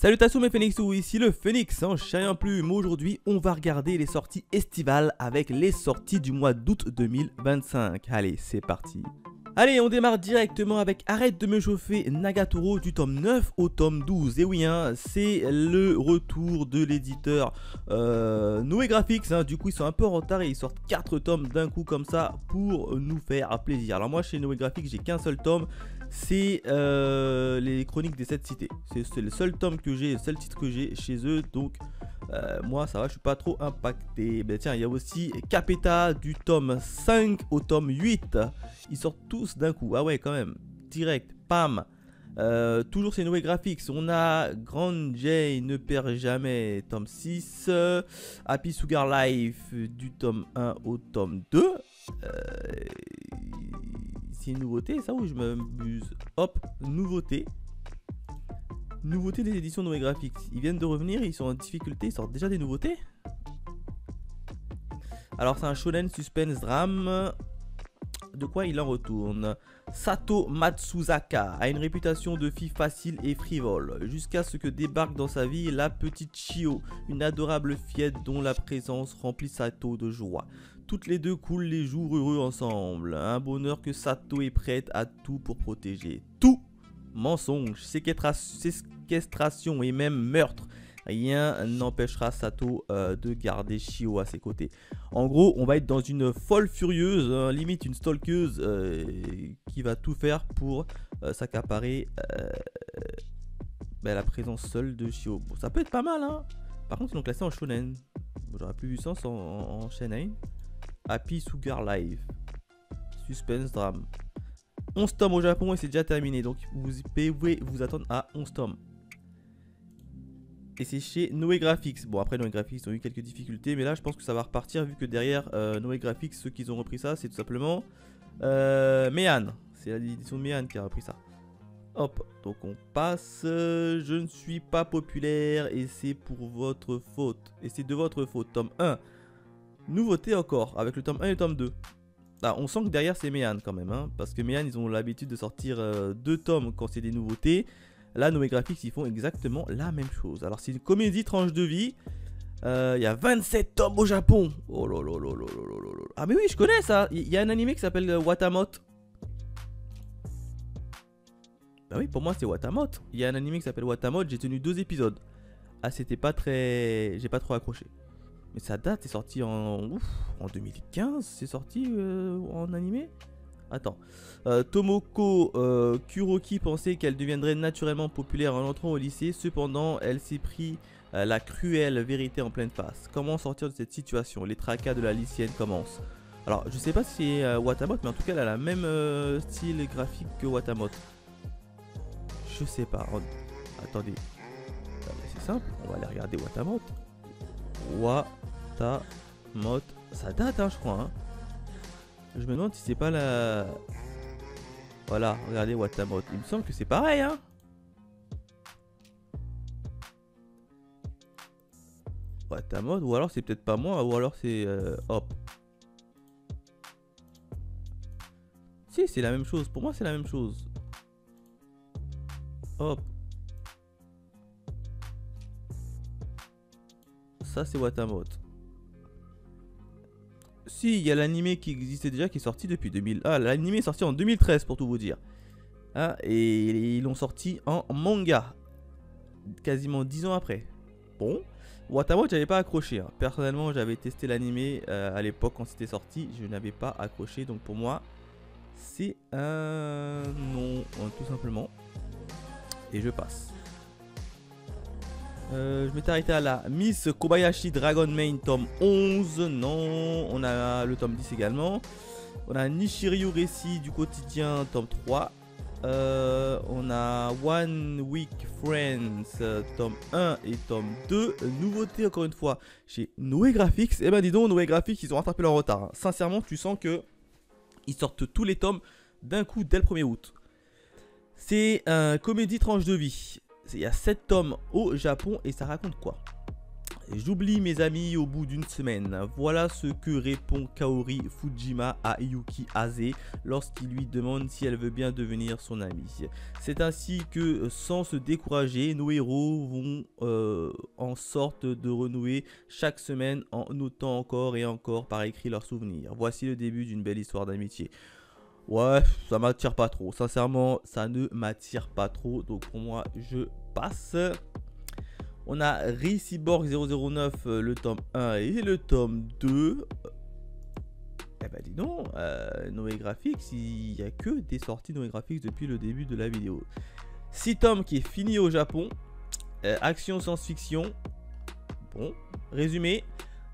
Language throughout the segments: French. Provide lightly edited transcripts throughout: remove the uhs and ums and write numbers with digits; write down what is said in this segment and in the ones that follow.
Salutations mes Phoenixous, ici le Phoenix en chien plume. Aujourd'hui on va regarder les sorties estivales avec les sorties du mois d'août 2025. Allez c'est parti. Allez on démarre directement avec Arrête de me chauffer Nagatoro du tome 9 au tome 12. Et oui hein, c'est le retour de l'éditeur Noé Graphics hein. Du coup ils sont un peu en retard et ils sortent 4 tomes d'un coup comme ça pour nous faire plaisir. Alors moi chez Noé Graphics j'ai qu'un seul tome. C'est les chroniques des 7 cités. C'est le seul tome que j'ai, le seul titre que j'ai chez eux. Donc moi ça va, je suis pas trop impacté. Ben tiens, il y a aussi Capeta du tome 5 au tome 8. Ils sortent tous d'un coup. Ah ouais quand même. Direct, pam. Toujours chez Noé Graphics. On a Grand J ne perd jamais, tome 6. Happy Sugar Life du tome 1 au tome 2. C'est une nouveauté, ça, où je m'abuse. Hop, nouveauté. Nouveauté des éditions Noé Graphics. Ils viennent de revenir, ils sont en difficulté, ils sortent déjà des nouveautés. Alors c'est un shonen suspense drame. De quoi il en retourne? Sato Matsuzaka a une réputation de fille facile et frivole, jusqu'à ce que débarque dans sa vie la petite Chio, une adorable fillette dont la présence remplit Sato de joie. Toutes les deux coulent les jours heureux ensemble, un bonheur que Sato est prête à tout pour protéger. Tout! Mensonge, séquestration et même meurtre. Rien n'empêchera Sato de garder Chio à ses côtés. En gros, on va être dans une folle furieuse, hein, limite une stalkeuse qui va tout faire pour s'accaparer la présence seule de Chio. Bon, ça peut être pas mal, hein. Par contre, ils l'ont classé en shonen. J'aurais plus vu sens en shonen. Happy Sugar Life. Suspense drame. 11 tomes au Japon et c'est déjà terminé. Donc vous pouvez vous attendre à 11 tomes. Et c'est chez Noé Graphics. Bon après Noé Graphics ont eu quelques difficultés. Mais là je pense que ça va repartir vu que derrière Noé Graphics, ceux qui ont repris ça c'est tout simplement Mehan. C'est l'édition de Mehan qui a repris ça. Hop, donc on passe. Je ne suis pas populaire et c'est pour votre faute. Et c'est de votre faute. Tome 1. Nouveauté encore avec le tome 1 et le tome 2. Ah, on sent que derrière c'est Mehan quand même hein, parce que Mehan ils ont l'habitude de sortir 2 tomes quand c'est des nouveautés. Là Noé Graphics ils font exactement la même chose. Alors c'est une comédie tranche de vie. Il y a 27 tomes au Japon. Oh là là là là là là là. Ah mais oui je connais ça. Il y a un animé qui s'appelle Watamot. Bah oui pour moi c'est Watamot. Il y a un animé qui s'appelle Watamot. J'ai tenu 2 épisodes. Ah c'était pas très... J'ai pas trop accroché. Mais ça date, c'est sorti en 2015, c'est sorti en animé. Attends. Tomoko Kuroki pensait qu'elle deviendrait naturellement populaire en entrant au lycée. Cependant, elle s'est pris la cruelle vérité en pleine face. Comment sortir de cette situation? Les tracas de la lycéenne commencent. Alors, je sais pas si c'est Watamot, mais en tout cas, elle a la même style graphique que Watamot. Je sais pas. Attendez. C'est simple, on va aller regarder Watamot. Watamot, ça date hein je crois hein. Je me demande si c'est pas la... Voilà, regardez Watamot, il me semble que c'est pareil hein. Watamot, ou alors c'est peut-être pas moi, ou alors c'est... hop. Si c'est la même chose, pour moi c'est la même chose. Hop. Ça c'est Watamot. Si, il y a l'animé qui existait déjà, qui est sorti depuis 2000. Ah, l'animé est sorti en 2013 pour tout vous dire. Ah, et ils l'ont sorti en manga. Quasiment 10 ans après. Bon, Watamot j'avais pas accroché. Hein. Personnellement j'avais testé l'animé à l'époque quand c'était sorti. Je n'avais pas accroché. Donc pour moi, c'est un non, tout simplement. Et je passe. Je m'étais arrêté à la Miss Kobayashi Dragon Main tome 11. Non, on a le tome 10 également. On a Nishiryu Récit du quotidien tome 3. On a One Week Friends tome 1 et tome 2. Nouveauté encore une fois chez Noé Graphics. Et ben dis donc Noé Graphics ils ont rattrapé leur retard. Hein. Sincèrement tu sens que ils sortent tous les tomes d'un coup dès le 1er août. C'est un comédie tranche de vie. Il y a 7 tomes au Japon et ça raconte quoi? J'oublie mes amis au bout d'une semaine. Voilà ce que répond Kaori Fujima à Yuki Aze lorsqu'il lui demande si elle veut bien devenir son amie. C'est ainsi que, sans se décourager, nos héros vont en sorte de renouer chaque semaine en notant encore et encore par écrit leurs souvenirs. Voici le début d'une belle histoire d'amitié. Ouais, ça m'attire pas trop. Sincèrement, ça ne m'attire pas trop. Donc pour moi, je passe. On a Cyborg 009, le tome 1 et le tome 2. Eh ben dis donc, Noé Graphics, il n'y a que des sorties Noé Graphics depuis le début de la vidéo. 6 tomes qui est fini au Japon. Action science-fiction. Bon, résumé.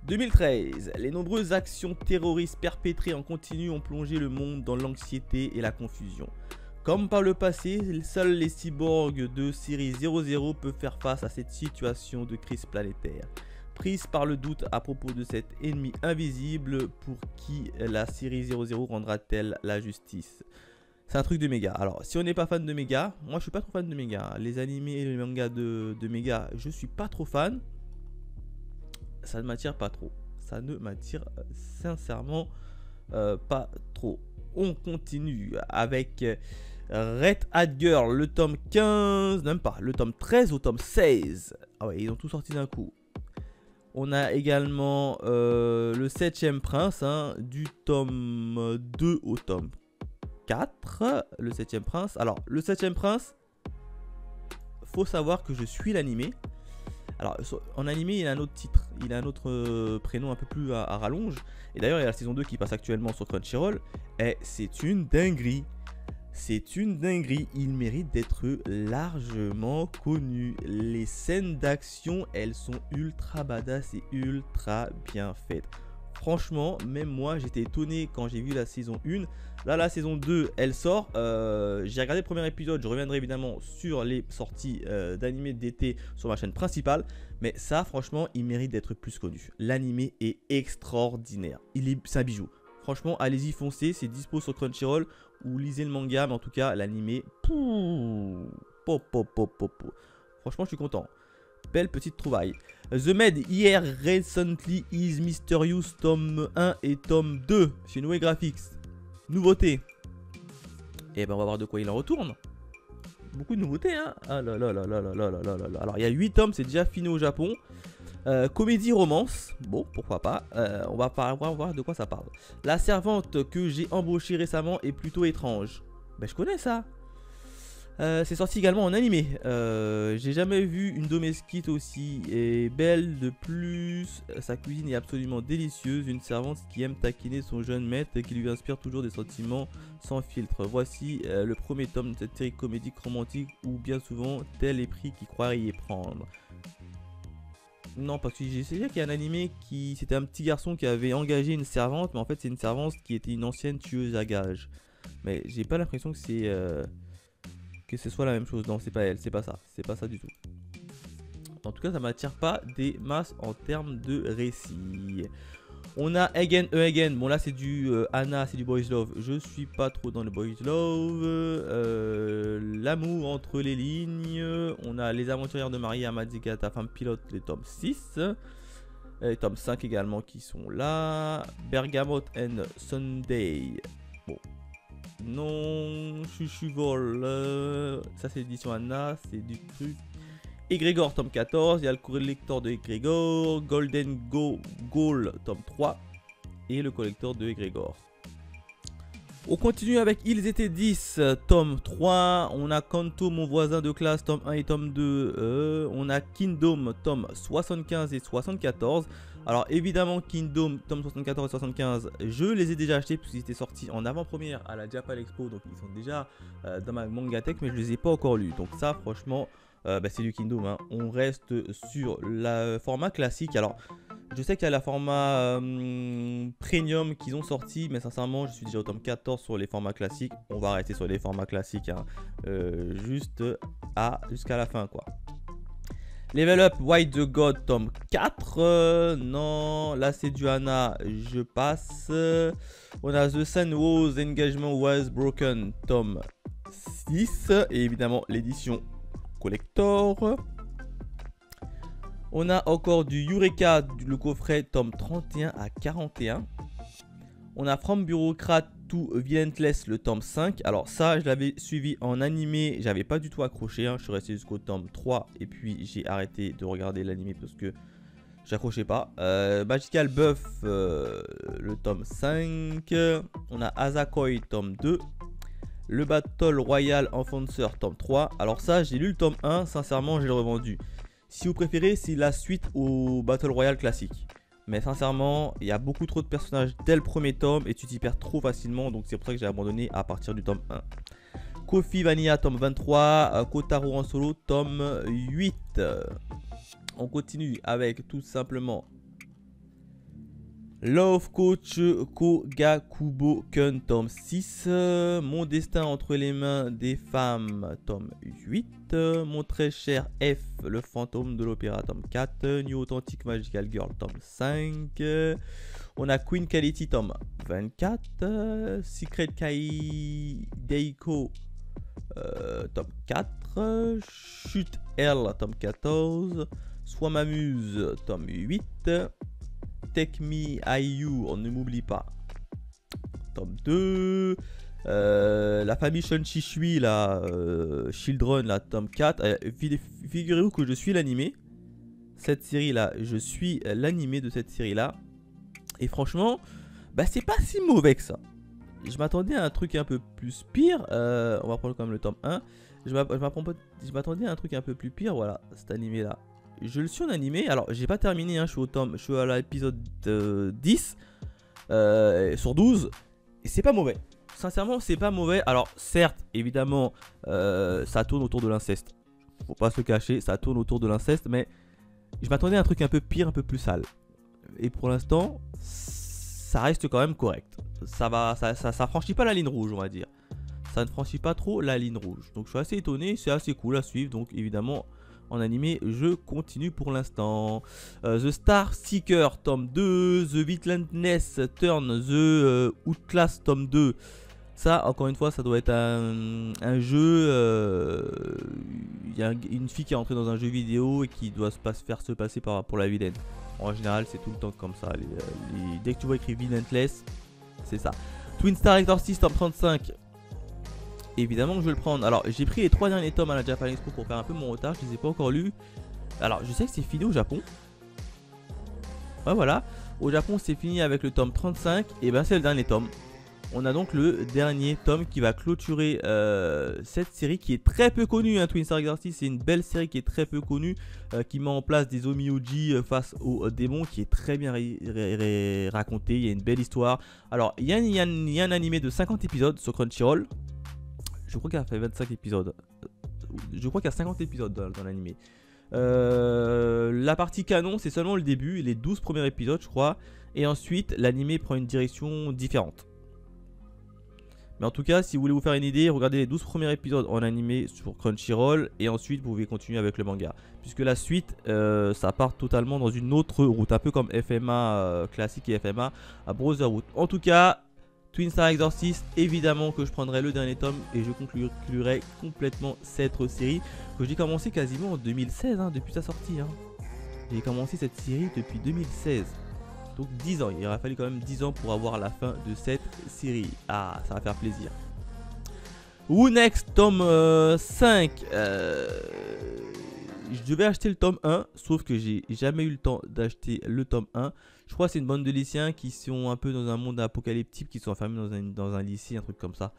2013, les nombreuses actions terroristes perpétrées en continu ont plongé le monde dans l'anxiété et la confusion. Comme par le passé, seuls les cyborgs de série 00 peuvent faire face à cette situation de crise planétaire. Prise par le doute à propos de cet ennemi invisible, pour qui la série 00 rendra-t-elle la justice? C'est un truc de méga. Alors, si on n'est pas fan de méga, moi je suis pas trop fan de méga. Les animés et les mangas de méga, je suis pas trop fan. Ça ne m'attire pas trop. Ça ne m'attire sincèrement pas trop. On continue avec Red Hat Girl, le tome 15, même pas, le tome 13 au tome 16. Ah ouais, ils ont tout sorti d'un coup. On a également le 7ème prince, hein, du tome 2 au tome 4. Le 7ème prince. Alors, le 7ème prince, faut savoir que je suis l'animé. Alors, en animé, il a un autre titre, il a un autre prénom un peu plus à rallonge. Et d'ailleurs, il y a la saison 2 qui passe actuellement sur Crunchyroll. Et c'est une dinguerie. C'est une dinguerie. Il mérite d'être largement connu. Les scènes d'action, elles sont ultra badass et ultra bien faites. Franchement, même moi, j'étais étonné quand j'ai vu la saison 1. Là, la saison 2, elle sort. J'ai regardé le premier épisode. Je reviendrai évidemment sur les sorties d'animés d'été sur ma chaîne principale. Mais ça, franchement, il mérite d'être plus connu. L'animé est extraordinaire. C'est un bijou. Franchement, allez-y, foncez. C'est dispo sur Crunchyroll ou lisez le manga. Mais en tout cas, l'animé... Franchement, je suis content. Belle petite trouvaille. The Med Here Recently is Mysterious, tome 1 et tome 2 chez Noé Graphics. Nouveauté. Et ben on va voir de quoi il en retourne. Beaucoup de nouveautés, hein. Ah là là là là là là là là là. Alors il y a 8 tomes, c'est déjà fini au Japon. Comédie romance, bon pourquoi pas. On va voir de quoi ça parle. La servante que j'ai embauchée récemment est plutôt étrange. Ben je connais ça. C'est sorti également en animé. J'ai jamais vu une domestique aussi belle. De plus, sa cuisine est absolument délicieuse. Une servante qui aime taquiner son jeune maître et qui lui inspire toujours des sentiments sans filtre. Voici le premier tome de cette série comédique romantique où bien souvent tel est pris qui croirait y prendre. Non, parce que j'ai essayé qu'il y a un animé qui... C'était un petit garçon qui avait engagé une servante, mais en fait c'est une servante qui était une ancienne tueuse à gages. Mais j'ai pas l'impression que c'est... que ce soit la même chose. Non, c'est pas elle, c'est pas ça. C'est pas ça du tout. En tout cas, ça m'attire pas des masses en termes de récit. On a Again Again. Bon, là, c'est du Anna, c'est du Boys Love. Je suis pas trop dans le Boys Love. L'amour entre les lignes. On a Les Aventurières de Marie Amadzigata, femme pilote, les tomes 6. Les tomes 5 également qui sont là. Bergamot and Sunday. Bon. Non, Chuchuvol, ça c'est l'édition Anna, c'est du truc. Egrégor, tome 14, il y a le collector de Egrégor, Golden Goal, tome 3, et le collector de Egrégor. On continue avec Ils étaient 10, tome 3, on a Kanto, mon voisin de classe, tome 1 et tome 2, on a Kingdom, tome 75 et 74. Alors évidemment Kingdom, tome 74 et 75, je les ai déjà achetés puisqu'ils étaient sortis en avant-première à la Japan Expo. Donc ils sont déjà dans ma Mangatech, mais je les ai pas encore lus. Donc ça franchement, c'est du Kingdom, hein. On reste sur le format classique. Alors je sais qu'il y a la format premium qu'ils ont sorti, mais sincèrement je suis déjà au tome 14 sur les formats classiques. On va rester sur les formats classiques, hein. Jusqu'à la fin quoi. Level Up White the God, tome 4. Non, là c'est du Hana, je passe. On a The Sun Wars Engagement Was Broken, tome 6. Et évidemment l'édition collector. On a encore du Eureka, le coffret tome 31 à 41. On a From Bureaucrat to Violence, le tome 5. Alors ça, je l'avais suivi en animé, j'avais pas du tout accroché. Je suis resté jusqu'au tome 3 et puis j'ai arrêté de regarder l'animé parce que j'accrochais pas. Magical Buff, le tome 5. On a Azakoi, tome 2. Le Battle Royale Enfoncer, tome 3. Alors ça, j'ai lu le tome 1, sincèrement, j'ai le revendu. Si vous préférez, c'est la suite au Battle Royale classique. Mais sincèrement, il y a beaucoup trop de personnages dès le premier tome et tu t'y perds trop facilement. Donc c'est pour ça que j'ai abandonné à partir du tome 1. Kofi Vanilla, tome 23. Kotaro en solo, tome 8. On continue avec tout simplement Love Coach Kogakubo Kun, tome 6. Mon destin entre les mains des femmes, tome 8. Mon très cher F, le fantôme de l'opéra, tome 4. New Authentic Magical Girl, tome 5. On a Queen Quality, tome 24. Secret Kai Deiko, tome 4. Chute Earl, tome 14. Soit m'amuse, tome 8. Take Me IU, on ne m'oublie pas, tome 2. La famille Shonshishui, là, Children, là, tome 4. Figurez-vous que je suis l'animé. Cette série là, je suis l'animé de cette série là. Et franchement, bah c'est pas si mauvais que ça. Je m'attendais à un truc un peu plus pire. On va prendre quand même le tome 1. Je m'attendais à un truc un peu plus pire, voilà, cet animé là. Je le suis en animé, alors j'ai pas terminé, je suis à l'épisode 10 sur 12 et c'est pas mauvais. Sincèrement, c'est pas mauvais. Alors certes, évidemment, ça tourne autour de l'inceste. Faut pas se cacher, ça tourne autour de l'inceste, mais je m'attendais à un truc un peu pire, un peu plus sale. Et pour l'instant, ça reste quand même correct. Ça franchit pas la ligne rouge, on va dire. Ça ne franchit pas trop la ligne rouge. Donc je suis assez étonné, c'est assez cool à suivre. Donc évidemment, en animé, je continue pour l'instant. The Star Seeker, tome 2. The Witlandness Turn, The Outclass, tome 2. Ça, encore une fois, ça doit être un jeu. Il y a une fille qui est entrée dans un jeu vidéo et qui doit faire se passer pour la vilaine. En général, c'est tout le temps comme ça. Dès que tu vois écrit Witlandness, c'est ça. Twin Star Exorcist, tome 35. Évidemment que je vais le prendre. Alors j'ai pris les 3 derniers tomes à la Japan Expo pour faire un peu mon retard. Je les ai pas encore lus. Alors je sais que c'est fini au Japon. Ouais, voilà. Au Japon c'est fini avec le tome 35. Et ben c'est le dernier tome. On a donc le dernier tome qui va clôturer cette série qui est très peu connue. Twin Star Exorcist, c'est une belle série qui est très peu connue. Qui met en place des Omioji face aux démons. Qui est très bien raconté. Il y a une belle histoire. Alors il y a un animé de 50 épisodes sur Crunchyroll. Je crois qu'elle a fait 25 épisodes. Je crois qu'il y a 50 épisodes dans l'animé. La partie canon, c'est seulement le début, les 12 premiers épisodes, je crois. Et ensuite, l'animé prend une direction différente. Mais en tout cas, si vous voulez vous faire une idée, regardez les 12 premiers épisodes en animé sur Crunchyroll. Et ensuite, vous pouvez continuer avec le manga. Puisque la suite, ça part totalement dans une autre route. Un peu comme FMA classique et FMA à Brotherhood. En tout cas, Twin Star Exorcist, évidemment que je prendrai le dernier tome et je conclurai complètement cette série que j'ai commencé quasiment en 2016, depuis sa sortie. J'ai commencé cette série depuis 2016. Donc 10 ans, il aurait fallu quand même 10 ans pour avoir la fin de cette série. Ah, ça va faire plaisir. Who Next, tome 5. Je devais acheter le tome 1, sauf que j'ai jamais eu le temps d'acheter le tome 1. Je crois que c'est une bande de lycéens qui sont un peu dans un monde apocalyptique, qui sont enfermés dans un lycée, un truc comme ça.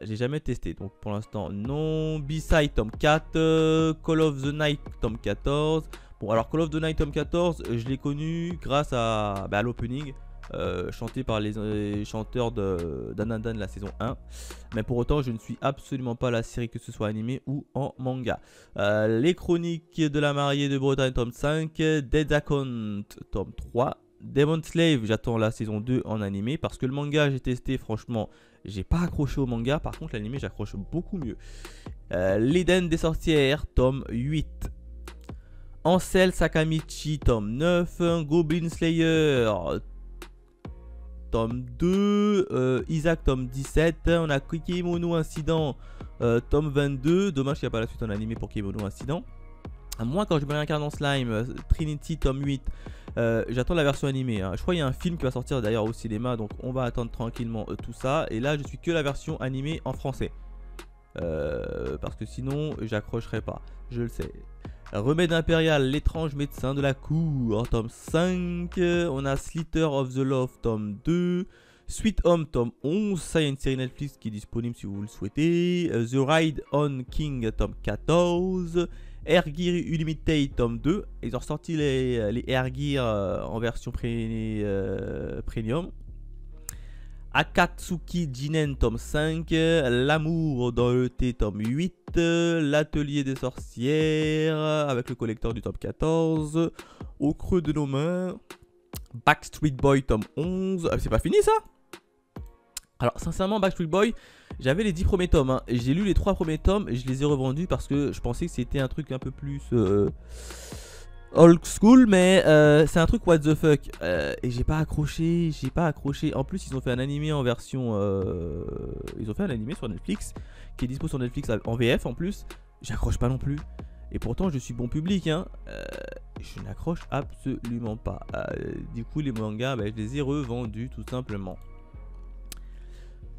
J'ai jamais testé, donc pour l'instant non. B-Side tome 4, Call of the Night tome 14. Bon, alors Call of the Night tome 14, je l'ai connu grâce à l'opening. Chanté par les chanteurs d'Anandan de la saison 1. Mais pour autant, je ne suis absolument pas la série, que ce soit animé ou en manga. Les Chroniques de la mariée de Bretagne, tome 5. Dead Account, tome 3. Demon Slave, j'attends la saison 2 en animé. Parce que le manga, j'ai testé, franchement, j'ai pas accroché au manga. Par contre, l'animé, j'accroche beaucoup mieux. L'Éden des sorcières, tome 8. Ansel Sakamichi, tome 9. Goblin Slayer, tome 2, Isaac tome 17, on a Kemono Incident tome 22, dommage qu'il n'y a pas la suite en animé pour Kemono Incident. Moi, quand je me réincarne en slime, Trinity tome 8, j'attends la version animée. Hein. Je crois qu'il y a un film qui va sortir d'ailleurs au cinéma, donc on va attendre tranquillement tout ça. Et là, je suis que la version animée en français. Parce que sinon, j'accrocherai pas. Je le sais. Remède impérial, l'étrange médecin de la cour, tome 5. On a Slither of the Love, tome 2. Sweet Home, tome 11. Ça, il y a une série Netflix qui est disponible si vous le souhaitez. The Ride on King, tome 14. Air Gear Unlimited, tome 2. Ils ont ressorti les Air Gear en version premium. Akatsuki Jinen, tome 5. L'amour dans le thé, tome 8. L'atelier des sorcières avec le collecteur du tome 14. Au creux de nos mains. Backstreet Boy, tome 11. C'est pas fini ça? Alors sincèrement, Backstreet Boy, j'avais les 10 premiers tomes. Hein. J'ai lu les 3 premiers tomes et je les ai revendus parce que je pensais que c'était un truc un peu plus old school, mais c'est un truc what the fuck. Et j'ai pas accroché, En plus, ils ont fait un animé en version... ils ont fait un animé sur Netflix, qui est dispo sur Netflix en VF en plus. J'accroche pas non plus. Et pourtant, je suis bon public, hein. Je n'accroche absolument pas. Du coup, les mangas, je les ai revendus tout simplement.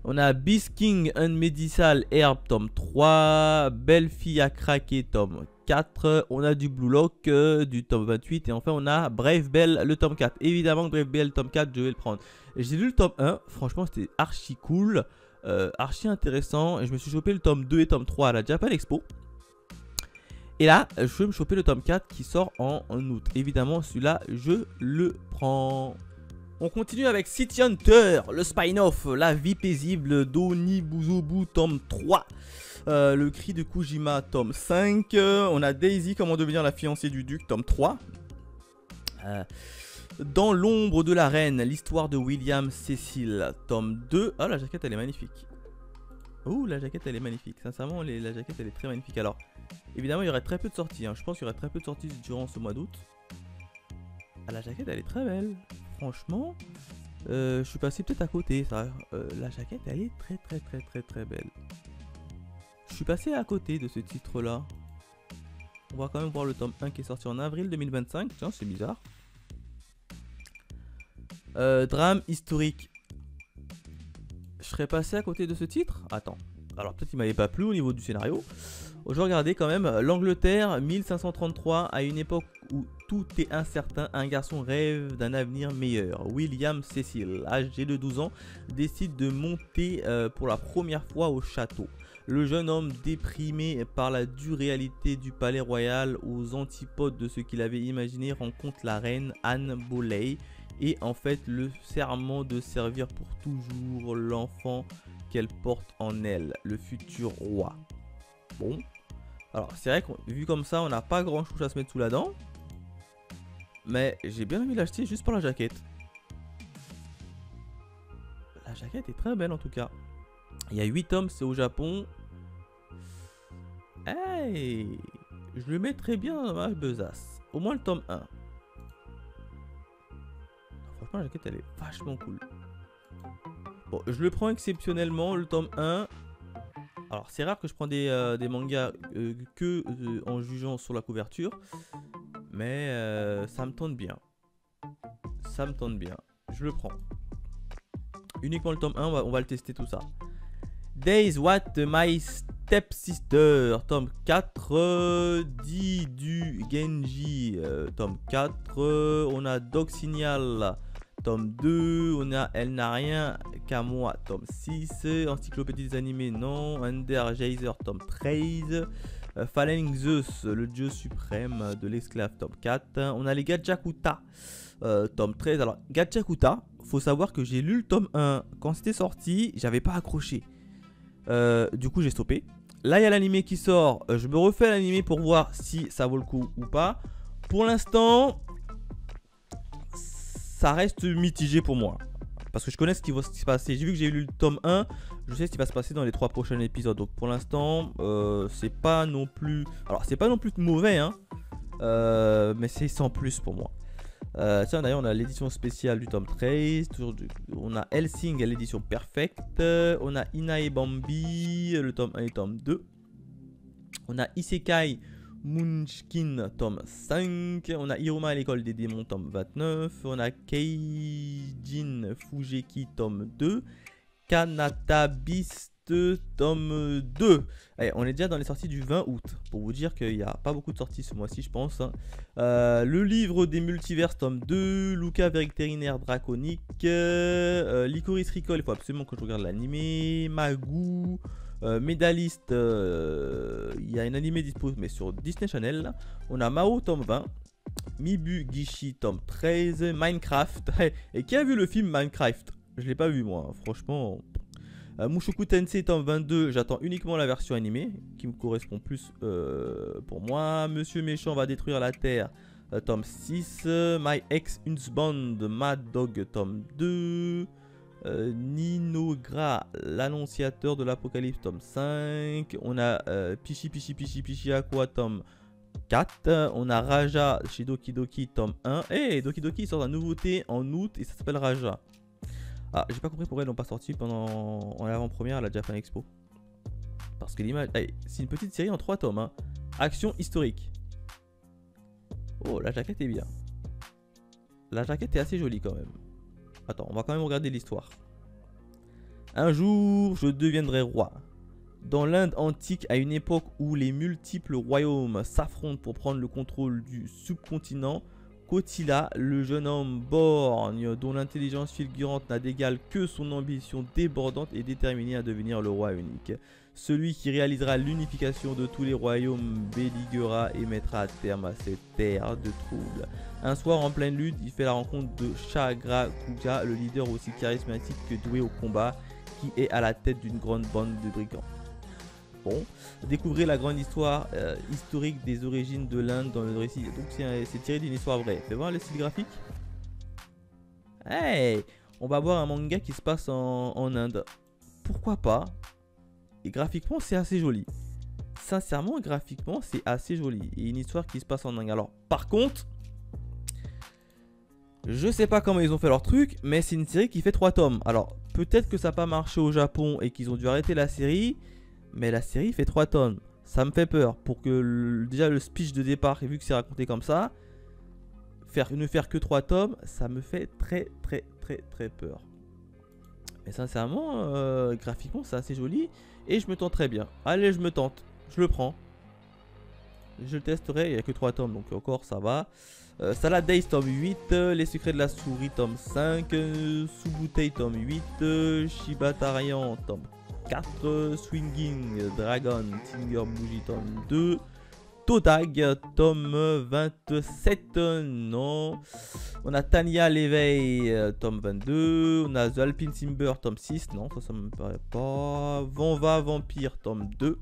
On a Beast King Unmedical Herb, tome 3. Belle fille à craquer, tome 4. On a du Blue Lock, du tome 28. Et enfin, on a Brave Belle, le tome 4. Évidemment, Brave Belle, tome 4, je vais le prendre. J'ai lu le tome 1. Franchement, c'était archi cool. Archi intéressant. Et je me suis chopé le tome 2 et tome 3 à la Japan Expo. Et là, je vais me choper le tome 4 qui sort en août. Évidemment, celui-là, je le prends. On continue avec City Hunter, le spin-off, la vie paisible d'Onibuzobu, tome 3. Le cri de Kujima, tome 5. On a Daisy, comment devenir la fiancée du duc, tome 3. Dans l'ombre de la reine, l'histoire de William Cecil, tome 2. Oh, la jaquette, elle est magnifique. Oh, la jaquette, elle est magnifique. Sincèrement, la jaquette, elle est très magnifique. Alors, évidemment, il y aurait très peu de sorties. Hein. Je pense qu'il y aurait très peu de sorties durant ce mois d'août. Ah, la jaquette, elle est très belle. Franchement, je suis passé peut-être à côté. Ça. La jaquette, elle est très belle. Je suis passé à côté de ce titre-là. On va quand même voir le tome 1 qui est sorti en avril 2025. Tiens, c'est bizarre. Drame historique. Je serais passé à côté de ce titre? Attends. Alors peut-être qu'il m'avait pas plu au niveau du scénario. Je regardais quand même l'Angleterre 1533, à une époque où tout est incertain, un garçon rêve d'un avenir meilleur. William Cecil, âgé de 12 ans, décide de monter pour la première fois au château. Le jeune homme, déprimé par la dure réalité du palais royal, aux antipodes de ce qu'il avait imaginé, rencontre la reine Anne Boleyn et en fait le serment de servir pour toujours l'enfant qu'elle porte en elle, le futur roi. Bon, alors c'est vrai que vu comme ça, on n'a pas grand chose à se mettre sous la dent. Mais j'ai bien envie de l'acheter juste pour la jaquette. La jaquette est très belle en tout cas. Il y a 8 tomes, c'est au Japon. Hey, je le mettrais bien dans ma besace. Au moins le tome 1. Franchement, la jaquette elle est vachement cool. Bon, je le prends exceptionnellement, le tome 1. Alors c'est rare que je prends des mangas en jugeant sur la couverture. Mais ça me tente bien. Ça me tente bien. Je le prends. Uniquement le tome 1, on va le tester tout ça. Days What My Stepsister, tome 4. Dit du Genji, tome 4. On a Dog Signal, tome 2. On a Elle n'a rien qu'à moi, tome 6. Encyclopédie des animés, non. Under Geyser, tome 13. Fallen Zeus, le dieu suprême de l'esclave, tome 4. On a les Gachakuta, tome 13. Alors, Gachakuta, faut savoir que j'ai lu le tome 1 quand c'était sorti, j'avais pas accroché. Du coup, j'ai stoppé. Là, il y a l'animé qui sort. Je me refais l'animé pour voir si ça vaut le coup ou pas. Pour l'instant, ça reste mitigé pour moi. Parce que je connais ce qui va se passer. J'ai vu que j'ai lu le tome 1. Je sais ce qui va se passer dans les 3 prochains épisodes. Donc pour l'instant, c'est pas non plus... Alors c'est pas non plus mauvais, hein. Mais c'est sans plus pour moi. Tiens, d'ailleurs, on a l'édition spéciale du tome 13. On a Helsing à l'édition Perfect. On a Inae Bambi, le tome 1 et le tome 2. On a Isekai Munchkin, tome 5. On a Hiruma à l'école des démons, tome 29. On a Keijin Fujeki, tome 2. Kanata Beast, tome 2. Allez, on est déjà dans les sorties du 20 août. Pour vous dire qu'il n'y a pas beaucoup de sorties ce mois-ci, je pense. Le livre des multivers, tome 2. Luca Vétérinaire Draconique. Licorice Recall, il faut absolument que je regarde l'animé. Magoo. Médaliste, il y a un animé dispo mais sur Disney Channel. On a Mao tome 20, Mibu Gishi tome 13, Minecraft. Et qui a vu le film Minecraft? Je l'ai pas vu moi, franchement. Mushoku Tensei tome 22, j'attends uniquement la version animée qui me correspond plus pour moi. Monsieur Méchant va détruire la Terre, tome 6, My Ex Husband Mad Dog tome 2. Ninogra, l'annonciateur de l'apocalypse, tome 5. On a Pichi Aqua, tome 4. On a Raja chez Doki Doki, tome 1. Et Doki Doki sort une nouveauté en août et ça s'appelle Raja. Ah, j'ai pas compris pourquoi ils l'ont pas sorti en avant-première à la Japan Expo. Parce que l'image. C'est une petite série en 3 tomes. Hein. Action historique. Oh, la jaquette est bien. La jaquette est assez jolie quand même. Attends, on va quand même regarder l'histoire. Un jour, je deviendrai roi. Dans l'Inde antique, à une époque où les multiples royaumes s'affrontent pour prendre le contrôle du subcontinent, Kotila, le jeune homme borgne dont l'intelligence fulgurante n'a d'égal que son ambition débordante, est déterminé à devenir le roi unique. Celui qui réalisera l'unification de tous les royaumes belligerera et mettra à terme à cette terre de troubles. Un soir en pleine lutte, il fait la rencontre de Chagrakuga, le leader aussi charismatique que doué au combat, qui est à la tête d'une grande bande de brigands. Bon, découvrez la grande histoire historique des origines de l'Inde dans le récit. Donc c'est tiré d'une histoire vraie. Fais voir le style graphique. Hey, on va voir un manga qui se passe en Inde. Pourquoi pas? Et graphiquement, c'est assez joli. Sincèrement, graphiquement, c'est assez joli. Et une histoire qui se passe en Inde. Alors, par contre, je sais pas comment ils ont fait leur truc, mais c'est une série qui fait 3 tomes. Alors, peut-être que ça n'a pas marché au Japon et qu'ils ont dû arrêter la série. Mais la série fait 3 tomes. Ça me fait peur. Pour que déjà le speech de départ, et vu que c'est raconté comme ça, ne faire que 3 tomes, ça me fait très peur. Mais sincèrement, graphiquement, c'est assez joli. Et je me tente très bien. Allez, je me tente. Je le prends. Je le testerai. Il n'y a que 3 tomes, donc encore ça va. Salad Days tome 8. Les secrets de la souris tome 5. Subutei tome 8. Shibatarian tome 4. Swinging Dragon Tinger Bougie tome 2. Todag tome 27. Non. On a Tanya l'éveil tome 22. On a The Alpine Simber tome 6. Non, ça me paraît pas. Vanva Vampire tome 2.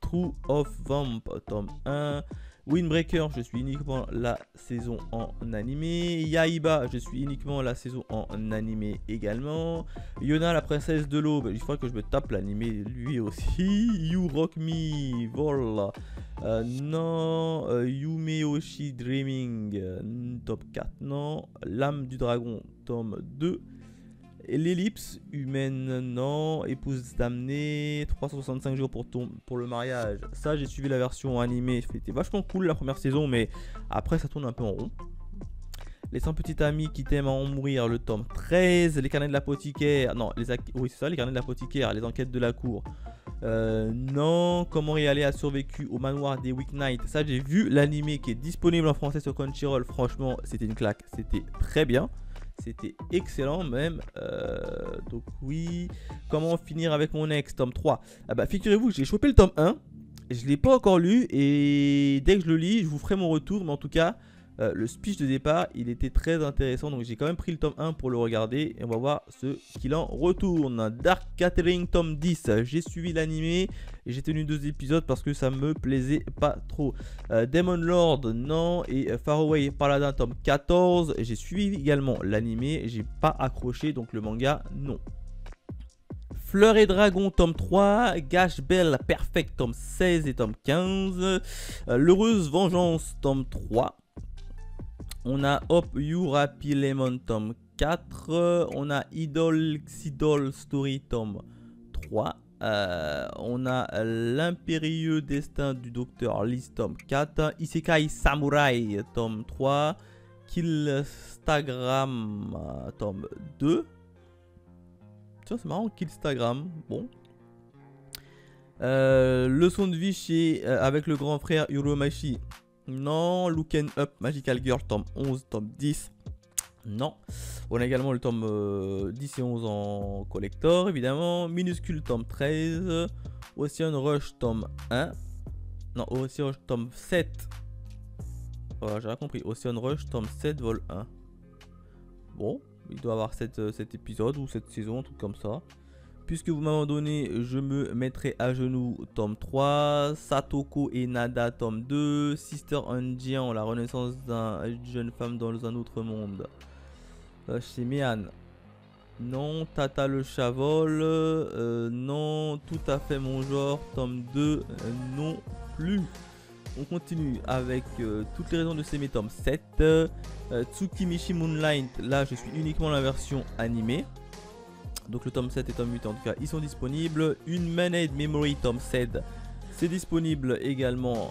True of Vamp tome 1. Windbreaker, je suis uniquement la saison en animé. Yaiba, je suis uniquement la saison en animé également. Yona, la princesse de l'aube, il faudrait que je me tape l'animé lui aussi. You Rock Me, Vol. Non. Yumeoshi Dreaming, top 4, non. L'âme du dragon, tome 2. L'ellipse humaine, non. Épouse damnée, 365 jours pour le mariage. Ça, j'ai suivi la version animée. C'était vachement cool la première saison, mais après, ça tourne un peu en rond. Les 100 petits amis qui t'aiment à en mourir, le tome 13. Les carnets de l'apothicaire. Non, oui, c'est ça, les carnets de l'apothicaire. Les enquêtes de la cour. Non. Comment Réalé a survécu au manoir des Weeknight. Ça, j'ai vu l'animé qui est disponible en français sur Crunchyroll. Franchement, c'était une claque. C'était très bien. C'était excellent même. Donc oui. Comment finir avec mon ex, tome 3. Ah bah figurez-vous, j'ai chopé le tome 1. Je ne l'ai pas encore lu. Et dès que je le lis, je vous ferai mon retour. Mais en tout cas, le speech de départ, il était très intéressant. Donc j'ai quand même pris le tome 1 pour le regarder. Et on va voir ce qu'il en retourne. Dark Catering tome 10. J'ai suivi l'animé. Et j'ai tenu 2 épisodes parce que ça me plaisait pas trop. Demon Lord, non. Et Faraway Paladin tome 14. J'ai suivi également l'animé. J'ai pas accroché. Donc le manga, non. Fleur et Dragon tome 3, Gash Bell Perfect tome 16 et tome 15, L'Heureuse Vengeance tome 3, on a Hope You Happy Lemon tome 4, on a Idol Xidol Story tome 3, On a l'impérieux destin du docteur Lys, tome 4. Isekai Samurai, tome 3. Killstagram, tome 2. Tiens, c'est marrant, Killstagram. Bon. Leçon de vie chez, avec le grand frère Uromachi. Non. Looken Up, Magical Girl, tome 11, tome 10. Non. On a également le tome 10 et 11 en collector, évidemment. Minuscule, tome 13. Ocean Rush, tome 1. Non, Ocean Rush, tome 7. Voilà, j'ai rien compris. Ocean Rush, tome 7, vol 1. Bon, il doit avoir cet épisode ou cette saison, un truc comme ça. Puisque vous m'avez donné, je me mettrai à genoux, tome 3. Satoko et Nada, tome 2. Sister Anjian, la renaissance d'une jeune femme dans un autre monde. Chez Mian. Non. Tata le Chavol. Non. Tout à fait mon genre. Tome 2. Non plus. On continue avec toutes les raisons de s'aimer. Tome 7. Tsukimichi Moonlight. Là, je suis uniquement la version animée. Donc le tome 7 et tome 8 en tout cas, ils sont disponibles. Une Manade Memory tome 7. C'est disponible également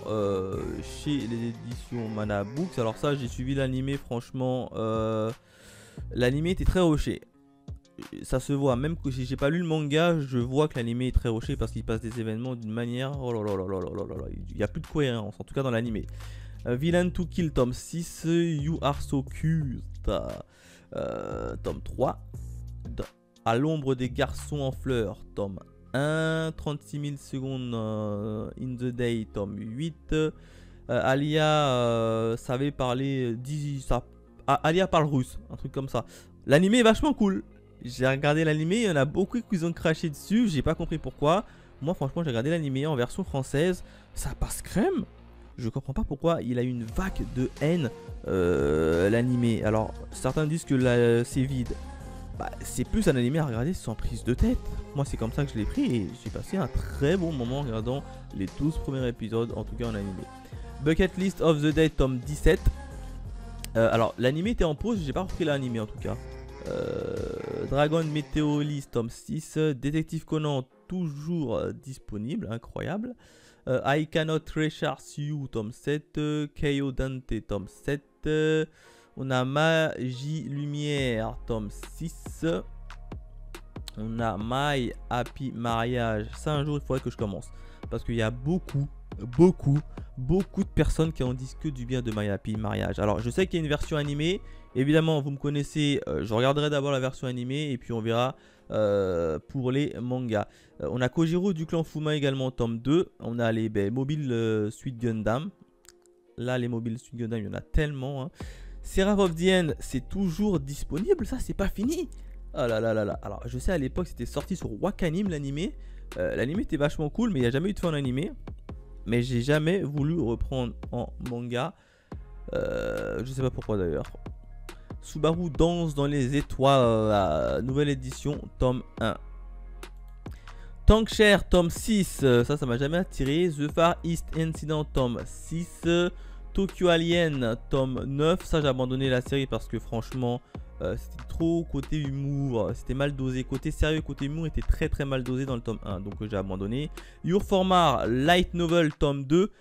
chez les éditions Mana Books. Alors ça, j'ai suivi l'animé, franchement. L'animé était très rushé. Ça se voit, même que si j'ai pas lu le manga, je vois que l'animé est très rushé parce qu'il passe des événements d'une manière. Oh là là là là là là là. Il n'y a plus de cohérence, en tout cas dans l'animé. Villain to Kill, tome 6. You Are So Cute, tome 3. À l'ombre des garçons en fleurs, tome 1. 36 000 secondes in the day, tome 8. Alia savait parler. Alia parle russe, un truc comme ça. L'animé est vachement cool. J'ai regardé l'animé, il y en a beaucoup qui ont craché dessus, j'ai pas compris pourquoi. Moi franchement j'ai regardé l'animé en version française, ça passe crème. Je comprends pas pourquoi il a une vague de haine l'animé. Alors certains disent que c'est vide. Bah, c'est plus un animé à regarder sans prise de tête. Moi c'est comme ça que je l'ai pris et j'ai passé un très bon moment en regardant les 12 premiers épisodes, en tout cas en animé. Bucket List of the Dead tome 17. Alors l'animé était en pause, j'ai pas repris l'animé en tout cas. Dragon Meteoris tome 6. Détective Conan toujours disponible, incroyable. I Cannot Rechace You tome 7. Keio Dante tome 7. On a Magie Lumière tome 6. On a My Happy Mariage. Ça un jour il faudrait que je commence. Parce qu'il y a beaucoup de personnes qui en disent que du bien de My Happy Mariage. Alors je sais qu'il y a une version animée. Évidemment vous me connaissez. Je regarderai d'abord la version animée. Et puis on verra pour les mangas. On a Kojiro du clan Fuma également tome 2. On a les Mobile Suit Gundam. Là les Mobile Suit Gundam il y en a tellement hein. Seraph of the End, c'est toujours disponible, ça c'est pas fini. Oh là là là là. Alors je sais à l'époque c'était sorti sur Wakanim l'animé. L'animé était vachement cool mais il n'y a jamais eu de fin d'animé. Mais j'ai jamais voulu reprendre en manga. Je sais pas pourquoi d'ailleurs. Subaru danse dans les étoiles, nouvelle édition, tome 1. Tankshare, tome 6, ça m'a jamais attiré. The Far East Incident, tome 6. Tokyo Alien, tome 9. Ça, j'ai abandonné la série parce que franchement, c'était trop côté humour. C'était mal dosé. Côté sérieux, côté humour était très mal dosé dans le tome 1. Donc, j'ai abandonné. Your Formar, Light Novel, tome 2.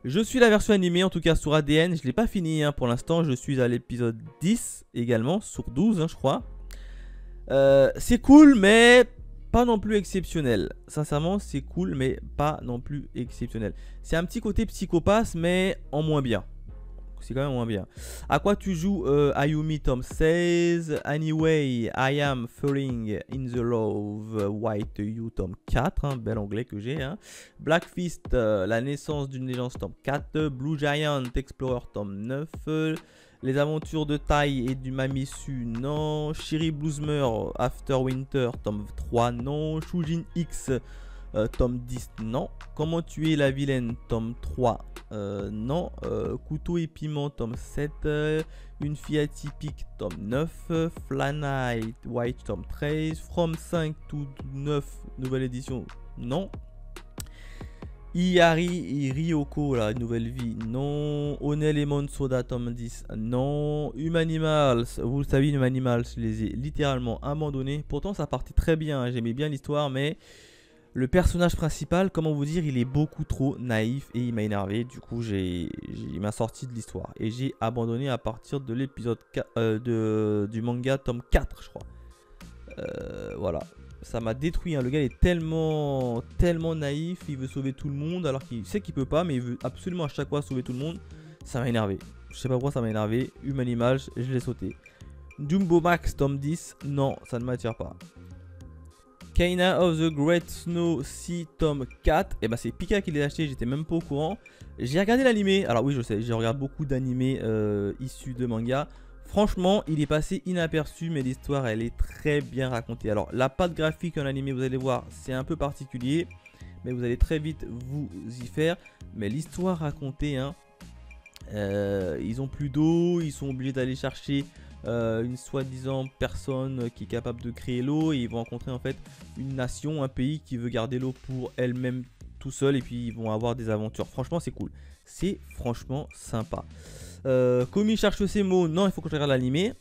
Je suis la version animée, en tout cas sur ADN. Je ne l'ai pas fini hein, pour l'instant. Je suis à l'épisode 10 également, sur 12, hein, je crois. C'est cool, mais pas non plus exceptionnel. Sincèrement, c'est cool, mais pas non plus exceptionnel. C'est un petit côté psychopathe, mais en moins bien. C'est quand même moins bien. À quoi tu joues Ayumi, tome 16. Anyway, I am falling in the love white you, tome 4. Hein, bel anglais que j'ai. Hein. Black Fist, la naissance d'une légende, tome 4. Blue Giant Explorer, tome 9. Les aventures de Tai et du Mamisu, non. Shiri Bluesmer, After Winter, tome 3, non. Shujin X, tome 10, non. Comment tuer la vilaine, tome 3, non. Couteau et piment, tome 7. Une fille atypique, tome 9. Flanite White, tome 13. From 5 to 9, nouvelle édition, non. Iari et Ryoko, la nouvelle vie, non. Onel et Monsoda, tome 10, non. Humanimals, vous le savez, Humanimals, je les ai littéralement abandonnés. Pourtant, ça partait très bien, hein. J'aimais bien l'histoire, mais Le personnage principal, comment vous dire, il est beaucoup trop naïf et il m'a énervé. Du coup, il m'a sorti de l'histoire. Et j'ai abandonné à partir de l'épisode du manga tome 4, je crois. Voilà. Ça m'a détruit. Hein. Le gars est tellement naïf. Il veut sauver tout le monde alors qu'il sait qu'il peut pas. Mais il veut absolument à chaque fois sauver tout le monde. Ça m'a énervé. Je sais pas pourquoi ça m'a énervé. Human Image, je l'ai sauté. Jumbo Max tome 10. Non, ça ne m'attire pas. Kaina of the Great Snow Sea tome 4. Et bah c'est Pika qui l'a acheté, j'étais même pas au courant. J'ai regardé l'animé. Alors oui, je sais, je regarde beaucoup d'animés issus de manga. Franchement, il est passé inaperçu, mais l'histoire elle est très bien racontée. Alors la patte graphique en animé, vous allez voir, c'est un peu particulier, mais vous allez très vite vous y faire. Mais l'histoire racontée, hein, ils ont plus d'eau, ils sont obligés d'aller chercher une soi-disant personne qui est capable de créer l'eau, et ils vont rencontrer en fait une nation, un pays qui veut garder l'eau pour elle-même tout seul, et puis ils vont avoir des aventures. Franchement c'est cool, c'est franchement sympa. Komi cherche ses mots, non il faut que je regarde l'animé.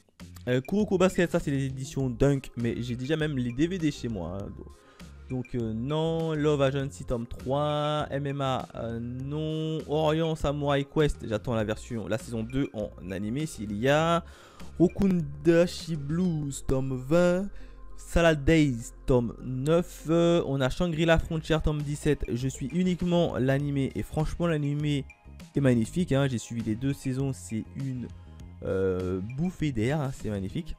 Kuroko Basket, ça c'est les éditions Dunk, mais j'ai déjà même les DVD chez moi, hein. Donc non. Love Agency tome 3, MMA non, Orient Samurai Quest, j'attends la saison 2 en animé s'il y a. Rokundashi Blues tome 20, Salad Days tome 9, on a Shangri-La Frontier tome 17, je suis uniquement l'animé et franchement l'animé est magnifique, hein. J'ai suivi les 2 saisons, c'est une bouffée d'air, hein. C'est magnifique.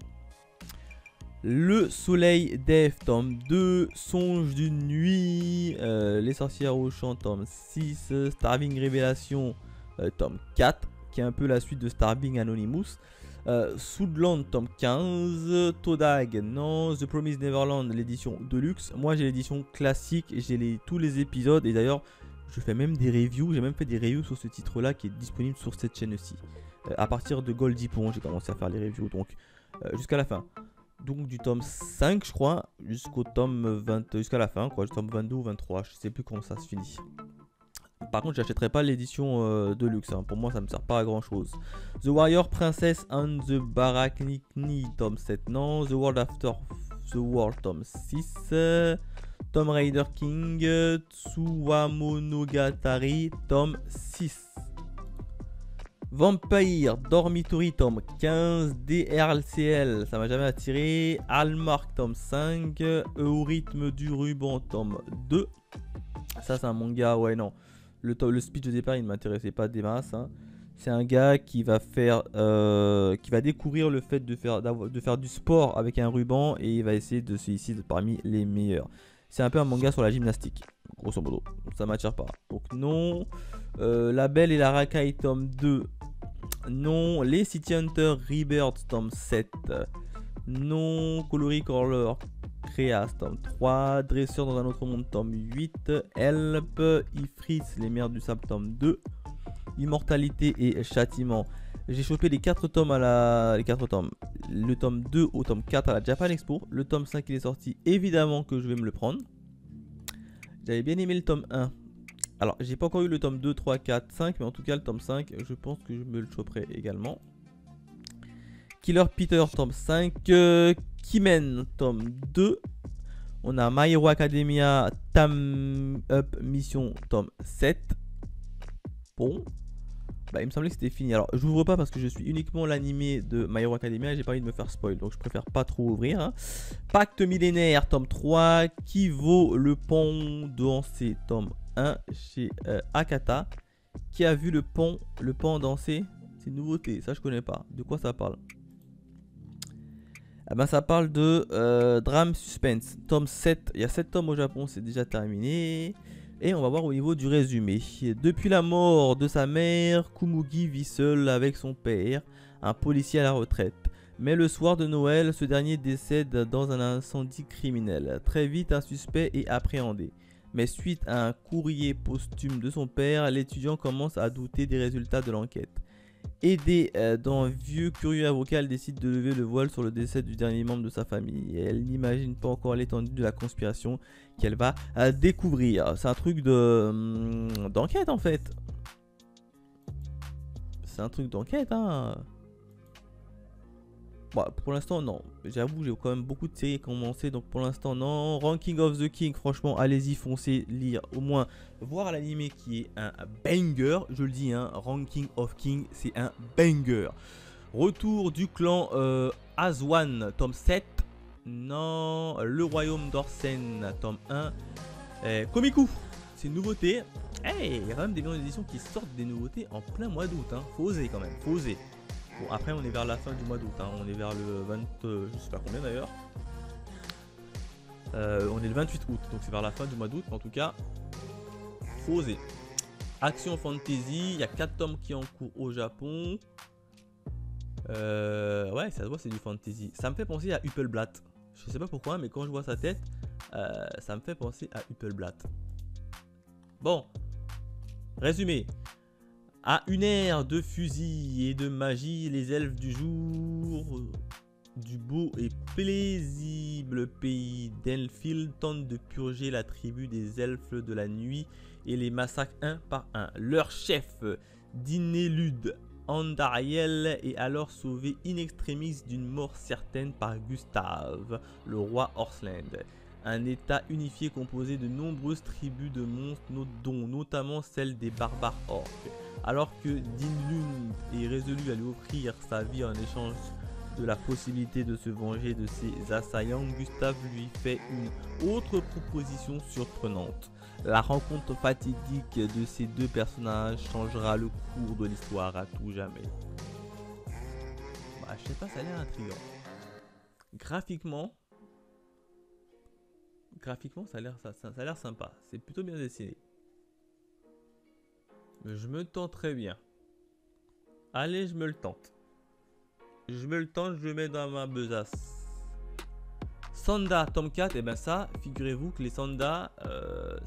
Le Soleil Dev tome 2, Songe d'une nuit, Les sorcières au champ tome 6, Starving Révélation tome 4, qui est un peu la suite de Starving Anonymous. Soodland tome 15, Todag non, The Promised Neverland l'édition Deluxe. Moi j'ai l'édition classique, j'ai tous les épisodes, et d'ailleurs je fais même des reviews, j'ai même fait des reviews sur ce titre là qui est disponible sur cette chaîne aussi. À partir de Goldie Pond j'ai commencé à faire les reviews, donc jusqu'à la fin. Donc du tome 5 je crois jusqu'au tome 20, jusqu'à la fin quoi, du tome 22 ou 23, je sais plus comment ça se finit. Par contre j'achèterai pas l'édition Deluxe, hein. Pour moi ça me sert pas à grand chose. The Warrior Princess and the Baraknikni tome 7 non, The World After the World tome 6, Tomb Raider King, Tsuwamonogatari tome 6, Vampire Dormitory tome 15, DRLCL, ça m'a jamais attiré, Hallmark tome 5, Au rythme du ruban tome 2. Ça c'est un manga, ouais non. Le speech de départ il ne m'intéressait pas des masses, hein. C'est un gars qui va faire, qui va découvrir le fait de faire du sport avec un ruban, et il va essayer de se hisser parmi les meilleurs. C'est un peu un manga sur la gymnastique, grosso modo. Ça m'attire pas. Donc non. La Belle et la Racaille tome 2. Non. Les City Hunter Rebirth tome 7. Non. Coloris Color Créas tome 3. Dresseur dans un autre monde tome 8. Help. Ifrit les mers du sable tome 2. Immortalité et châtiment. J'ai chopé les 4 tomes les 4 tomes. Le tome 2 au tome 4 à la Japan Expo. Le tome 5 il est sorti, évidemment que je vais me le prendre. J'avais bien aimé le tome 1. Alors j'ai pas encore eu le tome 2, 3, 4, 5, mais en tout cas le tome 5 je pense que je me le choperai également. Killer Peter tome 5, Kimen tome 2. On a My Hero Academia Tam Up Mission tome 7. Bon, bah, il me semblait que c'était fini. Alors j'ouvre pas parce que je suis uniquement l'animé de My Hero Academia et j'ai pas envie de me faire spoil, donc je préfère pas trop ouvrir, hein. Pacte millénaire tome 3, qui vaut le pont danser tome 1 chez Akata. Qui a vu le pont danser? C'est une nouveauté, ça je connais pas. De quoi ça parle? Ah ben ça parle de drame suspense tome 7. Il y a 7 tomes au Japon, c'est déjà terminé. Et on va voir au niveau du résumé. Depuis la mort de sa mère, Kumugi vit seul avec son père, un policier à la retraite. Mais le soir de Noël, ce dernier décède dans un incendie criminel. Très vite, un suspect est appréhendé. Mais suite à un courrier posthume de son père, l'étudiant commence à douter des résultats de l'enquête. Aidée d'un vieux curieux avocat, elle décide de lever le voile sur le décès du dernier membre de sa famille. Et elle n'imagine pas encore l'étendue de la conspiration qu'elle va découvrir. C'est un truc d'enquête en fait. C'est un truc d'enquête, hein. Bah, pour l'instant, non. J'avoue, j'ai quand même beaucoup de séries commencé, donc pour l'instant, non. Ranking of the King, franchement, allez-y, foncez, lire, au moins, voir l'animé qui est un banger. Je le dis, hein, Ranking of King, c'est un banger. Retour du clan Aswan, tome 7. Non, le royaume d'Orsen, tome 1. Komiku, c'est une nouveauté. Hey, il y a quand même des maisons d'édition qui sortent des nouveautés en plein mois d'août. Hein. Faut oser quand même, faut oser. Bon, après, on est vers la fin du mois d'août. Hein. On est vers le 20, je sais pas combien d'ailleurs. On est le 28 août, donc c'est vers la fin du mois d'août. En tout cas, faut oser. Action Fantasy, il y a 4 tomes qui sont en cours au Japon. Ouais, ça se voit, c'est du fantasy. Ça me fait penser à Huppelblatt. Je sais pas pourquoi, mais quand je vois sa tête, ça me fait penser à Huppelblatt. Bon, résumé. À une ère de fusil et de magie, les elfes du jour du beau et paisible pays d'Enfield tentent de purger la tribu des elfes de la nuit et les massacrent un par un. Leur chef, Dinelud Andariel, est alors sauvé in extremis d'une mort certaine par Gustave, le roi Horseland. Un état unifié composé de nombreuses tribus de monstres, dont notamment celle des barbares orques. Alors que Dinelund est résolu à lui offrir sa vie en échange de la possibilité de se venger de ses assaillants, Gustave lui fait une autre proposition surprenante. La rencontre fatidique de ces deux personnages changera le cours de l'histoire à tout jamais. Bah, je sais pas, ça a l'air intriguant. Graphiquement, ça a l'air sympa. C'est plutôt bien dessiné. Je me tente très bien. Allez, je me le tente. Je me le tente, je le mets dans ma besace. Sanda, tome 4, et ben ça, figurez-vous que les Sanda,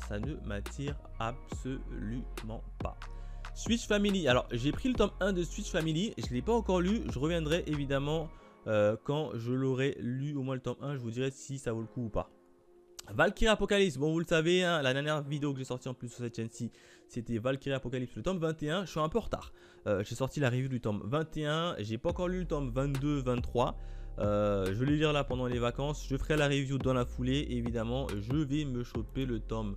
ça ne m'attire absolument pas. Switch Family, alors j'ai pris le tome 1 de Switch Family, je ne l'ai pas encore lu, je reviendrai évidemment quand je l'aurai lu, au moins le tome 1, je vous dirai si ça vaut le coup ou pas. Valkyrie Apocalypse, bon vous le savez, hein, la dernière vidéo que j'ai sortie en plus sur cette chaîne-ci, c'était Valkyrie Apocalypse, le tome 21, je suis un peu en retard. J'ai sorti la review du tome 21, j'ai pas encore lu le tome 22, 23. Je vais le lire là pendant les vacances, je ferai la review dans la foulée, évidemment, je vais me choper le tome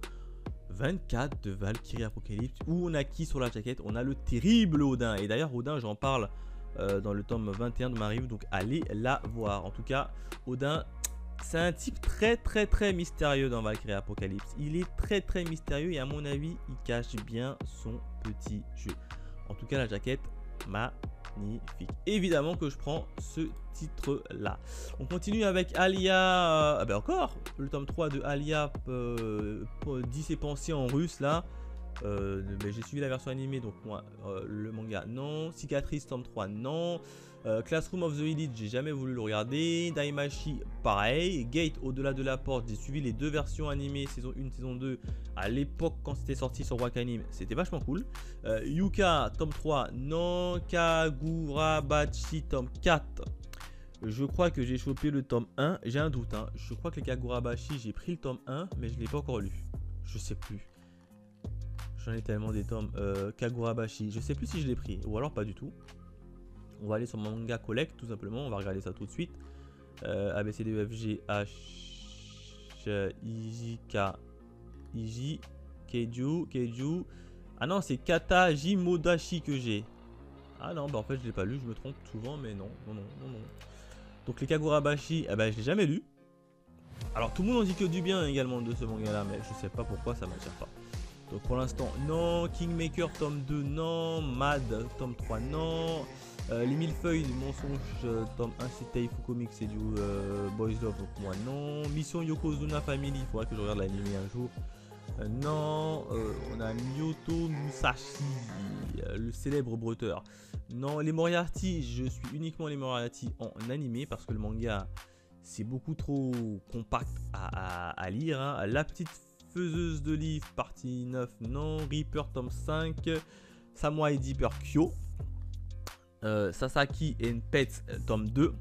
24 de Valkyrie Apocalypse, où on a qui sur la jaquette? On a le terrible Odin, et d'ailleurs Odin j'en parle dans le tome 21 de ma review, donc allez la voir. En tout cas, Odin, c'est un type très mystérieux dans Valkyrie Apocalypse. Il est très mystérieux et à mon avis, il cache bien son petit jeu. En tout cas, la jaquette, magnifique. Évidemment que je prends ce titre là. On continue avec Alia. Ben encore le tome 3 de Alia, 10 et pensées en russe là. Mais j'ai suivi la version animée, donc moi le manga non. Cicatrice tome 3 non. Classroom of the Elite, j'ai jamais voulu le regarder. Daimachi, pareil. Gate, au-delà de la porte, j'ai suivi les deux versions animées, saison 1, saison 2, à l'époque quand c'était sorti sur Wakanim, c'était vachement cool. Yuka, tome 3, non. Kagurabachi, tome 4. Je crois que j'ai chopé le tome 1, j'ai un doute. Hein. Je crois que les Kagurabachi, j'ai pris le tome 1, mais je ne l'ai pas encore lu. Je sais plus. J'en ai tellement des tomes. Kagurabachi, je sais plus si je l'ai pris, ou alors pas du tout. On va aller sur Manga Collect tout simplement, on va regarder ça tout de suite. ABCDEFG H I J K I J Keiju. Ah non, c'est Kata Jimodashi que j'ai. Ah non, bah en fait je l'ai pas lu, je me trompe souvent, mais non. Donc les Kagurabashi, eh ben je l'ai jamais lu. Alors tout le monde en dit que du bien également de ce manga là, mais je sais pas pourquoi ça m'attire pas. Donc pour l'instant non. Kingmaker tome 2 non. Mad tome 3 non. Les millefeuilles du mensonge tome 1 c'est Taifu Comics, c'est du Boys Love, donc moi non. Mission Yokozuna Family, il faudrait que je regarde l'anime un jour. Non. On a Miyoto Musashi, le célèbre bretteur. Non. Les Moriarty, je suis uniquement les Moriarty en animé parce que le manga c'est beaucoup trop compact à lire. Hein. La petite faiseuse de livres partie 9 non. Reaper tome 5. Samurai Deeper Kyo. Sasaki and Pets tome 2.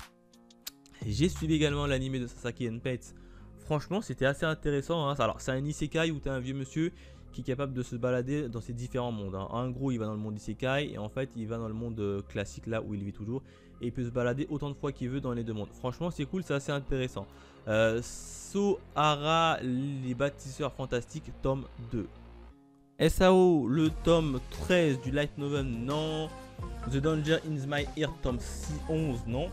J'ai suivi également l'anime de Sasaki and Pets. Franchement c'était assez intéressant. Hein. Alors c'est un isekai où tu es un vieux monsieur qui est capable de se balader dans ces différents mondes. Hein. En gros, il va dans le monde Isekai et en fait, il va dans le monde classique là où il vit toujours. Et il peut se balader autant de fois qu'il veut dans les deux mondes. Franchement, c'est cool, c'est assez intéressant. Sohara, les bâtisseurs fantastiques, tome 2. SAO, le tome 13 du light novel, non. The Danger in My Ear, tome 11, non.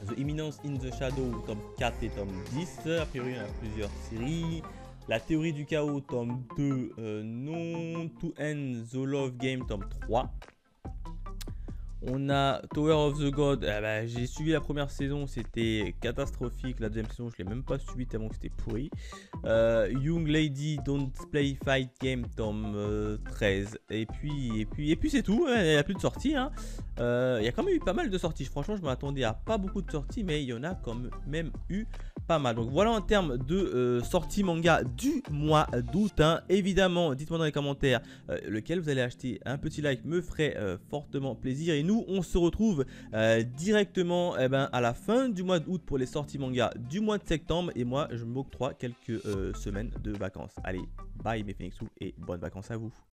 The Imminence in the Shadow, tome 4 et tome 10. A priori, il y en a plusieurs séries. La théorie du chaos, tome 2, non. To End the Love Game, tome 3. On a Tower of the God, j'ai suivi la première saison, c'était catastrophique. La deuxième saison, je ne l'ai même pas suivi tellement que c'était pourri. Young Lady Don't Play Fight Game, tome 13. Et puis c'est tout, il n'y a plus de sorties. Hein. Il y a quand même eu pas mal de sorties. Franchement, je m'attendais à pas beaucoup de sorties, mais il y en a quand même eu pas mal. Donc voilà en termes de sorties manga du mois d'août. Hein. Évidemment, dites-moi dans les commentaires lequel vous allez acheter. Un petit like me ferait fortement plaisir. Et nous, on se retrouve directement à la fin du mois d'août pour les sorties manga du mois de septembre. Et moi, je m'octroie quelques semaines de vacances. Allez, bye mes Phoenixous et bonnes vacances à vous.